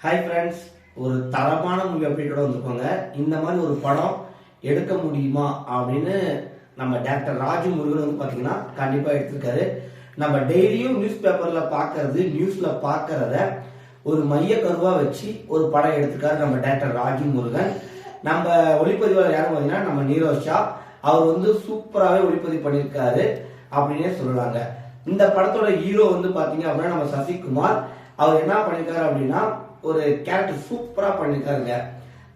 Hi friends, ஒரு தரமான movie அப்டேட்டோட வந்துருக்கோங்க. இந்த மாதிரி ஒரு படம் எடுக்க முடியுமா அப்படின்னு நம்ம டாக்டர் ராஜு முருகன் வந்து பார்த்தீங்கன்னா கண்டிப்பாக எடுத்திருக்காரு. நம்ம டெய்லியும் நியூஸ் பேப்பரில் பார்க்கறது, நியூஸில் பார்க்கறத ஒரு மைய கருவாக வச்சு ஒரு படம் எடுத்திருக்காரு நம்ம டாக்டர் ராஜு முருகன். நம்ம ஒளிப்பதிவாளர் யாரும் பார்த்தீங்கன்னா நம்ம நீரோஷா. அவர் வந்து சூப்பராகவே ஒளிப்பதிவு பண்ணியிருக்காரு அப்படின்னே சொல்லலாங்க. இந்த படத்தோட ஹீரோ வந்து பார்த்தீங்க அப்படின்னா நம்ம சசிகுமார். அவர் என்ன பண்ணியிருக்காரு அப்படின்னா ஒரு கேரக்டர் சூப்பரா பண்ணிருக்காருங்க.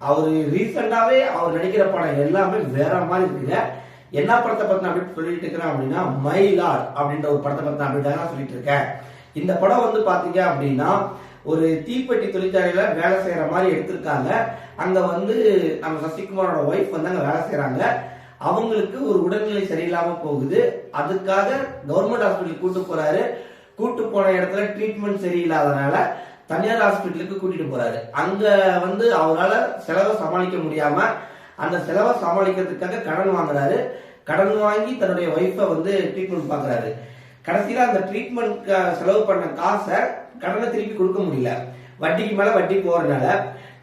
அவரு ரீசெண்டாவே அவர் நடிக்கிற படம் எல்லாமே வேற மாதிரி இருக்குங்க. என்ன படத்தை பத்தி நான் அப்படி சொல்லிட்டு இருக்கிறேன் அப்படின்னா மயிலாட் அப்படின்ற ஒரு படத்தை பத்தி நான் அப்படி சொல்லிட்டு இருக்கேன். இந்த படம் வந்து பாத்தீங்க அப்படின்னா ஒரு தீப்பெட்டி தொழிற்சாலையில வேலை செய்யற மாதிரி எடுத்திருக்காங்க. அங்க வந்து நம்ம சசிகுமாரோட ஒய்ஃப் வந்து அங்க வேலை செய்யறாங்க. அவங்களுக்கு ஒரு உடல்நிலை சரியில்லாம போகுது. அதுக்காக கவர்மெண்ட் ஹாஸ்பிட்டல் கூட்டு போறாரு. கூட்டு போன இடத்துல ட்ரீட்மெண்ட் சரியில்லாதனால தனியார் ஹாஸ்பிட்டலுக்கு கூட்டிட்டு போறாரு. அங்க வந்து அவரால் செலவை சமாளிக்க முடியாம அந்த செலவை சமாளிக்கிறதுக்காக கடன் வாங்குறாரு. கடன் வாங்கி தன்னுடைய ஒய்ஃபை வந்து ட்ரீட்மெண்ட் பாக்குறாரு. கடைசியில அந்த ட்ரீட்மெண்ட் செலவு பண்ண காசை கடனை திருப்பி கொடுக்க முடியல. வட்டிக்கு மேல வட்டி போறதுனால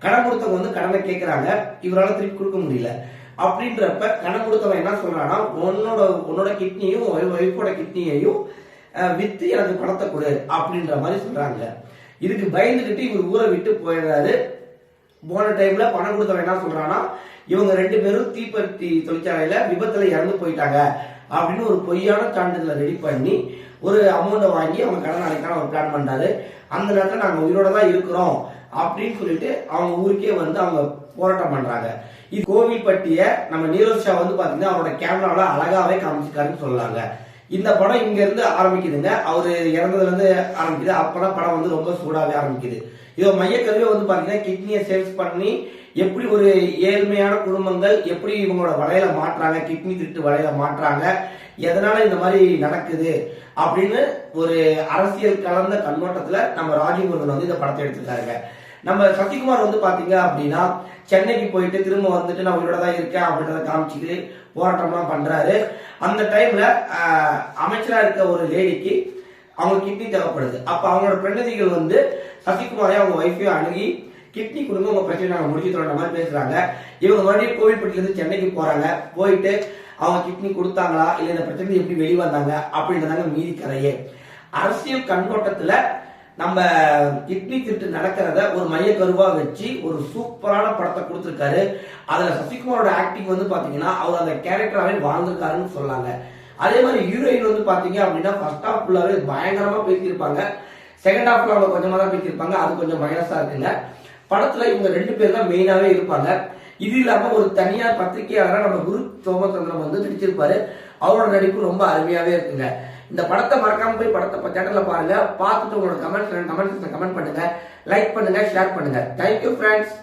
கடன் கொடுத்தவங்க வந்து கடனை கேட்கறாங்க. இவரால் திருப்பி கொடுக்க முடியல. அப்படின்றப்ப கடன் கொடுத்தவன் என்ன சொல்றான்னா உன்னோட கிட்னியும் ஒய்ஃபோட கிட்னியையும் வித்து எனக்கு பணத்தை கொடு அப்படின்ற மாதிரி சொல்றாங்க. இதுக்கு பயந்துகிட்டு இவர் ஊரை விட்டு போயிடுறாரு. போன டைம்ல பணம் கொடுத்தவன் என்ன சொல்றான்னா இவங்க 2 பேரும் தீப்பெட்டி தொழிற்சாலையில விபத்துல இறந்து போயிட்டாங்க அப்படின்னு ஒரு பொய்யான சான்றிதழை ரெடி பண்ணி ஒரு அமௌண்ட்டை வாங்கி அவங்க கடன் அடைக்கான ஒரு பிளான் பண்றாரு. அந்த நேரத்தில் நாங்க உயிரோட தான் இருக்கிறோம் அப்படின்னு சொல்லிட்டு அவங்க ஊருக்கே வந்து அவங்க போராட்டம் பண்றாங்க. இது கோவில்பட்டிய நம்ம நீரோஷா வந்து பாத்தீங்கன்னா அவரோட கேமராவில அழகாவே காமிச்சிருக்காருன்னு சொல்லலாங்க. இந்த படம் இங்க இருந்து ஆரம்பிக்குதுங்க. அவரு இறந்ததுல இருந்து ஆரம்பிக்குது. அப்பதான் படம் வந்து ரொம்ப சூடாவே ஆரம்பிக்குது. இதோ மையக்கருவே வந்து பாத்தீங்கன்னா கிட்னியை சேல்ஸ் பண்ணி எப்படி ஒரு ஏழ்மையான குடும்பங்கள் எப்படி இவங்களோட வலையில மாற்றாங்க, கிட்னி திருட்டு வலையில மாற்றாங்க, எதனால இந்த மாதிரி நடக்குது அப்படின்னு ஒரு அரசியல் கலந்த கண்ணோட்டத்துல நம்ம ராஜமுருகன் வந்து இந்த படத்தை எடுத்துருக்காருங்க. நம்ம சசிகுமார் வந்து பாத்தீங்க அப்படின்னா சென்னைக்கு போயிட்டு திரும்ப வந்துட்டு நான் உயிரோட தான் இருக்கேன் அப்படின்றத காமிச்சிட்டு போராட்டம்லாம் பண்றாரு. அந்த டைம்ல அமைச்சரா இருக்க ஒரு லேடிக்கு அவங்க கிட்னி தேவைப்படுது. அப்ப அவங்களோட பிரதிநிதிகள் வந்து சசிகுமாரே அவங்க ஒய்ஃபையும் அணுகி கிட்னி கொடுங்க, உங்க பிரச்சனை நாங்க முடிச்சு தரோன்ற மாதிரி பேசுறாங்க. இவங்க மறுபடியும் கோவில்பட்டில இருந்து சென்னைக்கு போறாங்க. போயிட்டு அவங்க கிட்னி கொடுத்தாங்களா இல்ல இந்த பிரச்சனை எப்படி வெளிவந்தாங்க அப்படின்றதாங்க மீதி கதையே. அரசியல் கண்ணோட்டத்துல நம்ம கிட்னி திருட்டு நடக்கிறத ஒரு மைய கருவா வச்சு ஒரு சூப்பரான படத்தை கொடுத்திருக்காரு. அதுல சசிகுமாரோட ஆக்டிங் வந்து பாத்தீங்கன்னா அவர் அந்த கேரக்டராவே வாழ்ந்திருக்காருன்னு சொல்லாங்க. அதே மாதிரி ஹீரோயின் வந்து பாத்தீங்க அப்படின்னா ஃபர்ஸ்ட் ஹாஃப் ஃபுல்லாவே பயங்கரமா பேசியிருப்பாங்க. செகண்ட் ஹாஃப்ல அவங்க கொஞ்சமா தான் பேசியிருப்பாங்க. அது கொஞ்சம் மைனஸா இருக்குங்க. படத்துல இவங்க 2 பேர் தான் மெயினாவே இருப்பாங்க. இது இல்லாம ஒரு தனியார் பத்திரிகையாளராக நம்ம குரு சோமச்சந்திரன் வந்து நடிச்சிருப்பாரு. அவரோட நடிப்பு ரொம்ப அருமையாவே இருக்குங்க. இந்த படத்தை மறக்காம போய் படத்தை தேட்டர்ல பாருங்க. பார்த்துட்டு உங்களோட கமெண்ட் பண்ணுங்க, லைக் பண்ணுங்க, ஷேர் பண்ணுங்க. Thank you friends.